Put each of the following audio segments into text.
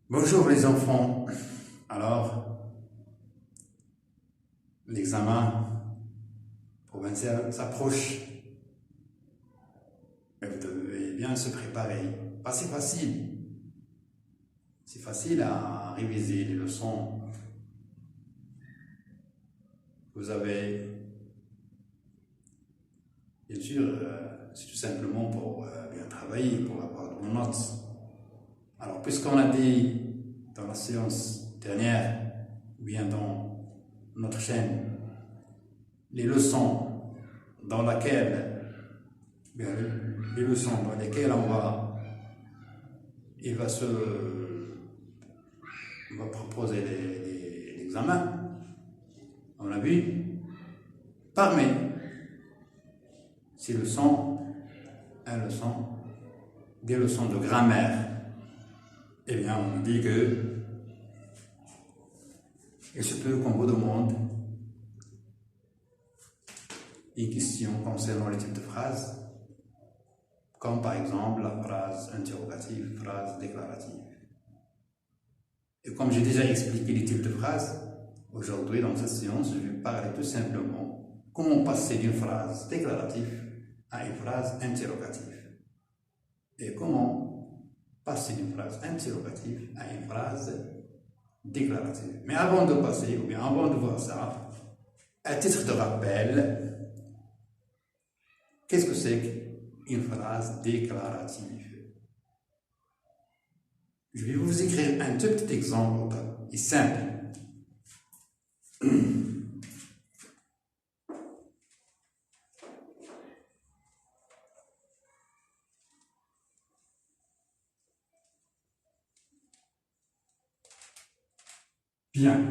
Bonjour les enfants. Alors, l'examen provincial s'approche. Mais vous devez bien se préparer. Pas si facile. C'est facile à réviser les leçons. Vous avez, bien sûr, c'est tout simplement pour bien travailler, pour avoir de bonnes notes. Alors, puisqu'on a dit dans la séance dernière, ou bien dans notre chaîne, les leçons dans lesquelles on va proposer l'examen, on a vu, parmi ces leçons, des leçons de grammaire. Eh bien, on dit que il se peut qu'on vous demande une question concernant les types de phrases, comme par exemple la phrase interrogative, phrase déclarative. Et comme j'ai déjà expliqué les types de phrases, aujourd'hui dans cette séance, je vais parler tout simplement comment passer d'une phrase déclarative à une phrase interrogative. Et comment passer d'une phrase interrogative à une phrase déclarative. Mais avant de passer, ou bien avant de voir ça, à titre de rappel, qu'est-ce que c'est qu'une phrase déclarative? Je vais vous écrire un tout petit exemple et simple. Bien.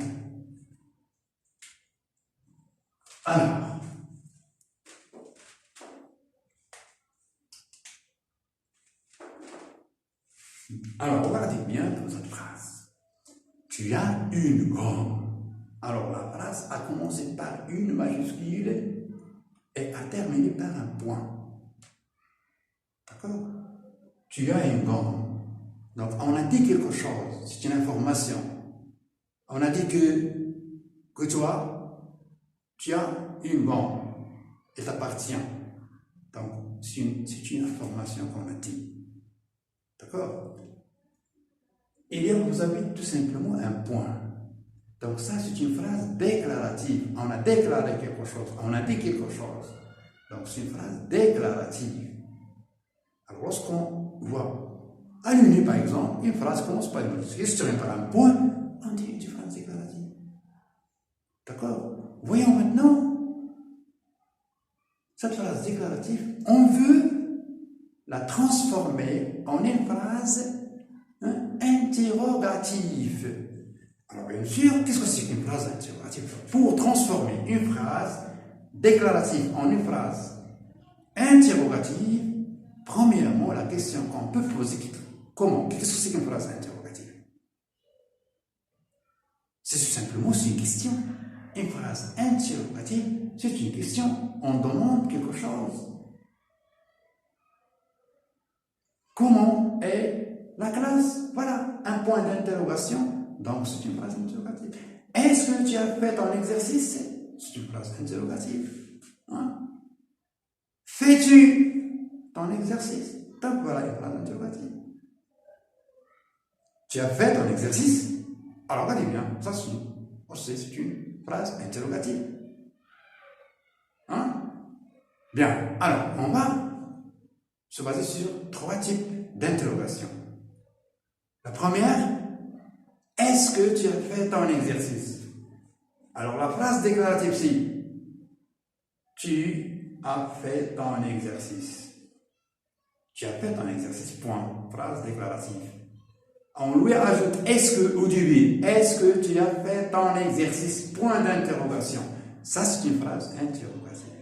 Alors, regardez bien dans cette phrase. Tu as une gomme. Alors, la phrase a commencé par une majuscule et a terminé par un point. D'accord? Tu as une gomme. Donc, on a dit quelque chose. C'est une information. On a dit que toi, tu as une gomme. Elle t'appartient. Donc, c'est une information qu'on a dit. D'accord? Et bien, vous avez tout simplement un point. Donc ça, c'est une phrase déclarative. On a déclaré quelque chose, on a dit quelque chose. Donc c'est une phrase déclarative. Alors lorsqu'on voit à l'uni, par exemple, une phrase commence par une majuscule, se termine par un point, on dit une phrase déclarative. D'accord? Voyons maintenant, cette phrase déclarative, on veut la transformer en une phrase interrogative. Alors bien sûr, qu'est-ce que c'est qu'une phrase interrogative? Pour transformer une phrase déclarative en une phrase interrogative, premièrement, la question qu'on peut poser, comment? Qu'est-ce que c'est qu'une phrase interrogative? C'est tout simplement une question. Une phrase interrogative, c'est une question, on demande quelque chose. Comment est la classe? Voilà, un point d'interrogation. Donc, c'est une phrase interrogative. Est-ce que tu as fait ton exercice? C'est une phrase interrogative. Fais-tu ton exercice? Donc, voilà une phrase interrogative. Tu as fait ton exercice? Alors, regardez bien, ça c'est une phrase interrogative. Bien, alors, on va se baser sur trois types d'interrogations. La première, est-ce que tu as fait ton exercice? Alors la phrase déclarative, c'est tu as fait ton exercice. Tu as fait ton exercice, point. Phrase déclarative. On lui ajoute est-ce que au début, est-ce que tu as fait ton exercice? Point d'interrogation. Ça, c'est une phrase interrogative.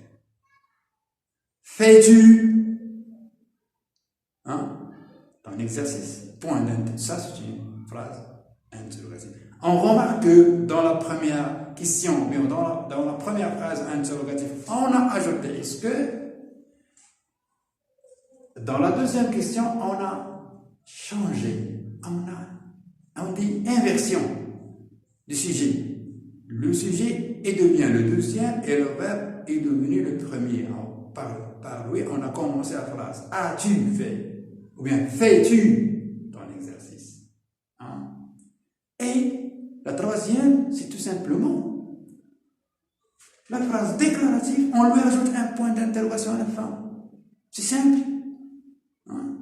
Fais-tu ton exercice? Point d'interrogation. Ça, c'est une phrase interrogative. On remarque que dans la première question, mais dans la première phrase interrogative, on a ajouté est-ce que. Dans la deuxième question, on a changé, on a On dit inversion du sujet. Le sujet est devenu le deuxième et le verbe est devenu le premier. Par lui, on a commencé la phrase. As-tu fait? Ou bien fais-tu ton exercice? Hein? Et la troisième, c'est tout simplement la phrase déclarative. On lui ajoute un point d'interrogation à la fin. C'est simple. Hein?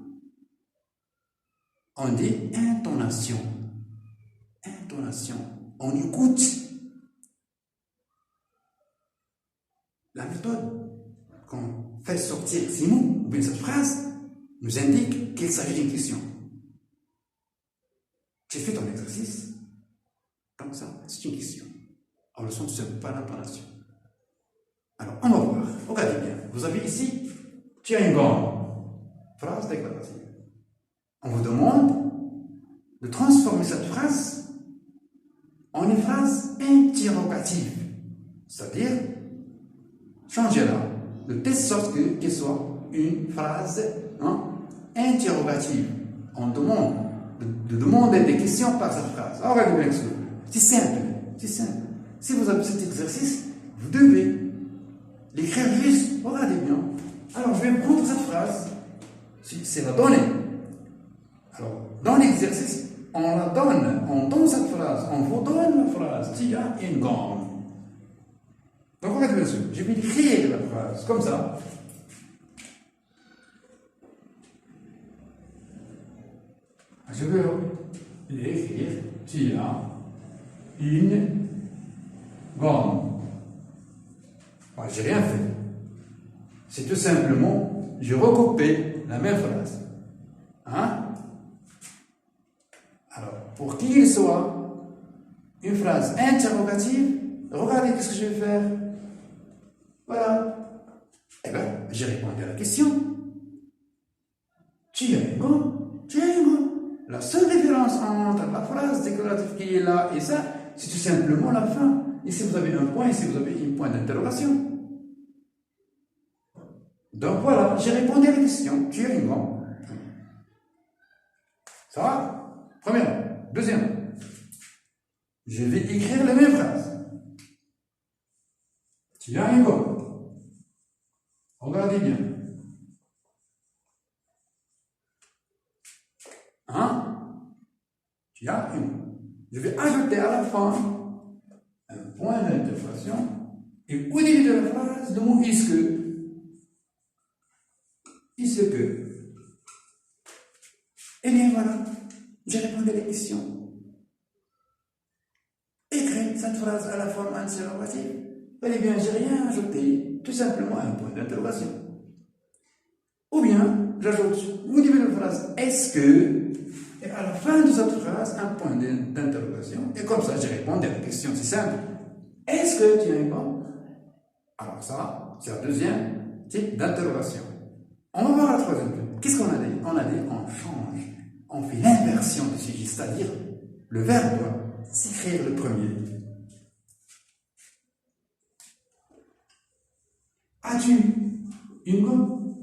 On dit intonation. Intonation. On écoute. La méthode qu'on fait sortir ces mots, ou bien cette phrase, nous indique qu'il s'agit d'une question. Tu fais ton exercice, comme ça, c'est une question. En leçon, ce n'est pas l'intonation. Alors, on va voir. Regardez bien. Vous avez ici, tu as une gomme. Phrase déclarative. On vous demande de transformer cette phrase en une phrase interrogative. C'est-à-dire, changez-la de telle sorte qu'elle soit une phrase interrogative. On demande de demander des questions par cette phrase. Alors, regardez bien, c'est simple. C'est simple. Si vous avez cet exercice, vous devez l'écrire juste. Regardez bien. Alors, je vais prendre cette phrase. C'est la donnée. Alors, dans l'exercice, on donne cette phrase. On vous donne la phrase. Tu as une gomme. Donc, regardez bien, je vais écrire la phrase comme ça. Je vais l'écrire. Tu as une gomme. J'ai rien fait. C'est tout simplement, j'ai recoupé la même phrase. Hein? Alors, pour qu'il soit une phrase interrogative, regardez ce que je vais faire. Voilà. Eh bien, j'ai répondu à la question. Tu as une gomme? Tu as une gomme. La seule différence entre la phrase déclarative qui est là et ça, c'est tout simplement la fin. Ici, vous avez un point, ici, vous avez un point d'interrogation. Donc voilà, j'ai répondu à la question. Tu as une gomme. Ça va? Première. Deuxième. Je vais écrire la même phrase. Tu as une gomme. Regardez bien. Hein? Tu as une. Je vais ajouter à la fin un point d'interrogation et au début de la phrase, le mot est-ce que. Est-ce que. Eh bien voilà, j'ai répondu à la question. Écrire cette phrase à la forme interrogative. Eh bien, j'ai rien ajouté, tout simplement un point d'interrogation. Ou bien, j'ajoute au début de la phrase est-ce que, et à la fin de cette phrase, un point d'interrogation, et comme ça, j'ai répondu à la question, c'est simple. Est-ce que tu as une gomme? Alors ça, c'est le deuxième type d'interrogation. On va voir la troisième. Qu'est-ce qu'on a dit? On a dit on change, on fait l'inversion du sujet, c'est-à-dire le verbe doit s'écrire le premier. As-tu une gomme?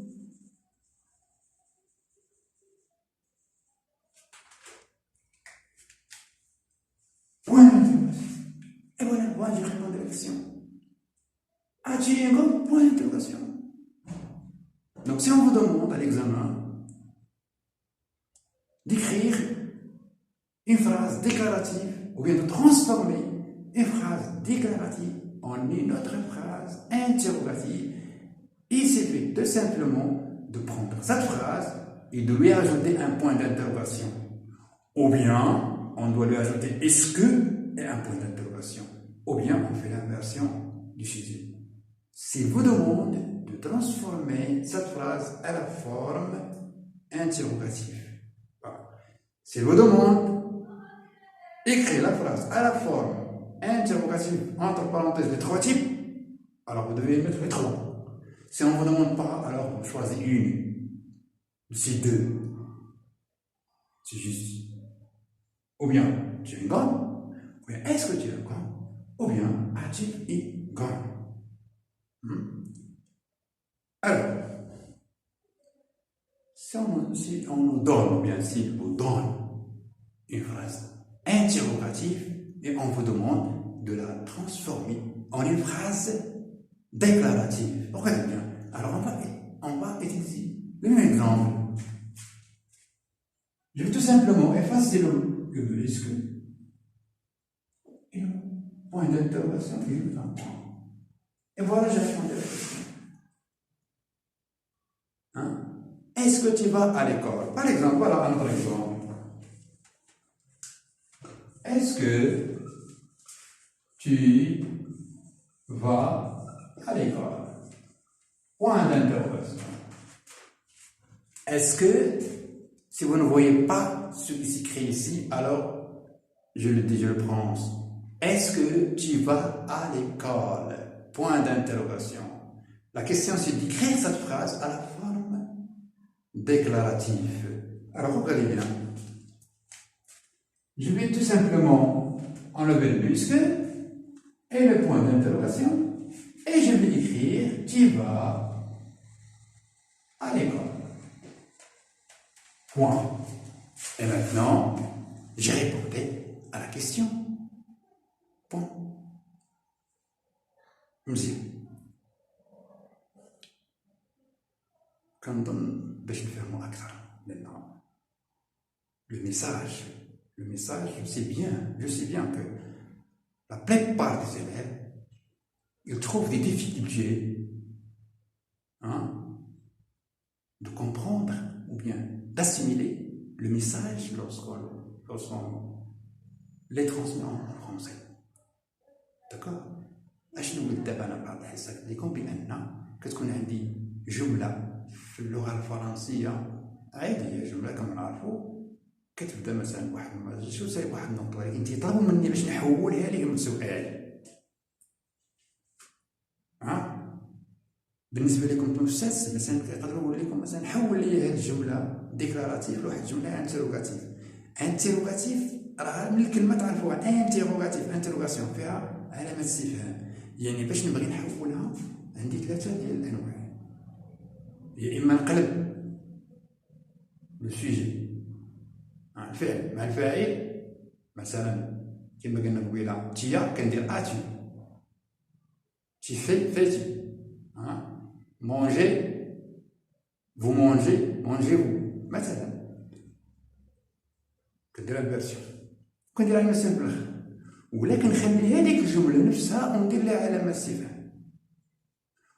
Point d'interrogation. Et voilà, moi j'ai répondu à la question. As-tu une gomme? Point d'interrogation. Donc si on vous demande à l'examen d'écrire une phrase déclarative ou bien de transformer une phrase déclarative en une autre phrase interrogative, il suffit tout simplement de prendre cette phrase et de lui ajouter un point d'interrogation. Ou bien, on doit lui ajouter est-ce que et un point d'interrogation. Ou bien, on fait l'inversion du sujet. S'il vous demande de transformer cette phrase à la forme interrogative. S'il vous demande d'écrire la phrase à la forme interrogative entre parenthèses les trois types, alors vous devez mettre les trois. Si on ne vous demande pas, alors vous choisissez une. C'est deux. C'est juste. Ou bien, tu as une gomme. Ou bien, est-ce que tu as une gomme? Ou bien, as-tu une gomme? Alors, si on nous donne, ou bien si on donne une phrase et on vous demande de la transformer en une phrase déclarative. Regardez bien. Alors, on va utiliser le même exemple. Je vais tout simplement effacer le muscle et le point d'interrogation et le point. Et voilà, j'ai répondu à la question. Hein? Est-ce que tu vas à l'école? Par exemple, voilà un autre exemple. Est-ce que tu vas à l'école? Point d'interrogation. Est-ce que, si vous ne voyez pas ce qui s'écrit ici, alors je le dis, je le prononce. Est-ce que tu vas à l'école? Point d'interrogation. La question, c'est d'écrire cette phrase à la forme déclarative. Alors, regardez bien. Je vais tout simplement enlever le muscle et le point d'interrogation et je vais écrire tu vas à l'école. Point. Et maintenant, j'ai répondu à la question. Point. Monsieur. كنظن باش نفهموا أكثر maintenant. Le message, je sais bien que la plupart des élèves, ils trouvent des difficultés de comprendre ou bien d'assimiler le message lorsqu'on les transmet en français. D'accord? أشنو دابا أنا بعض الحصص لكم بأن كتكون عندي جملة في اللغة الفرنسية عادية، جملة كما نعرفوا كتبدا مثلا واحد شو سايب واحد النقطة، ولكن تيطلبوا مني باش نحولها لهم لسؤال. بالنسبة لكم انتم أستاذ مثلا كيقدروا يقول لكم مثلا حول لي هذه الجملة ديكلاراتيف لواحد الجملة انتروغاتيف. انتروغاتيف راه من الكلمة تعرفوها، انتروغاسيون فيها علامة استفهام، يعني باش نبغي نحولها عندي ثلاثة ديال الأنواع. يا إما نقلب لو سوجي الفعل مع الفاعل، مثلا كما قلنا قبيله تيا كندير اتي، تي فيتي، مونجي فو مونجي فو، مثلا كندير انفيرسيون، كندير علامة استفهام في الآخر، ولكن نخلي هذيك الجملة نفسها وندير لها علامة استفهام،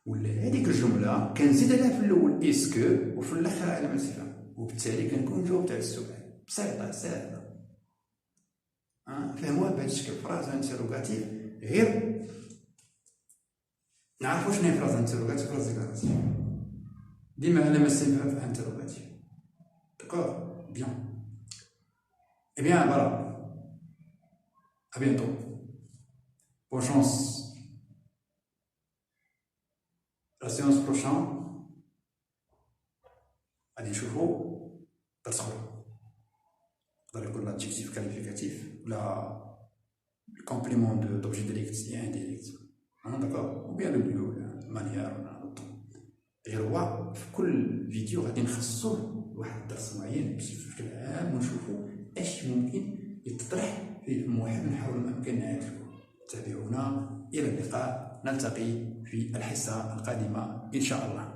ولا هذيك الجملة كنزيد عليها في الأول اسكو وفي الآخر علامة استفهام، وبالتالي كنكون جاوبت على السؤال. بسيطة فهموها بهذا الشكل. فراز انتروغاتيف غير نعرفوا شنو هي فراز انتروغاتيف. فراز ديكلاراتيف ديما علامة استفهام في انتروغاتيف. داكور بيان. Eh bien voilà, à bientôt, bonne chance. La séance prochaine غادي نشوفوا درس اخر، يقدر يكون l'adjectif qualificatif ولا le complément d'objet direct et indirect، d'accord، ou bien le lieu ولا المانيير ولا الطون. غير هو في كل فيديو غادي نخصصوه لواحد الدرس معين بشكل عام ونشوفوا اش ممكن يتطرح في فم واحد ونحاول ما امكن نعالجه. تابعونا، الى اللقاء، نلتقي في الحصة القادمة ان شاء الله.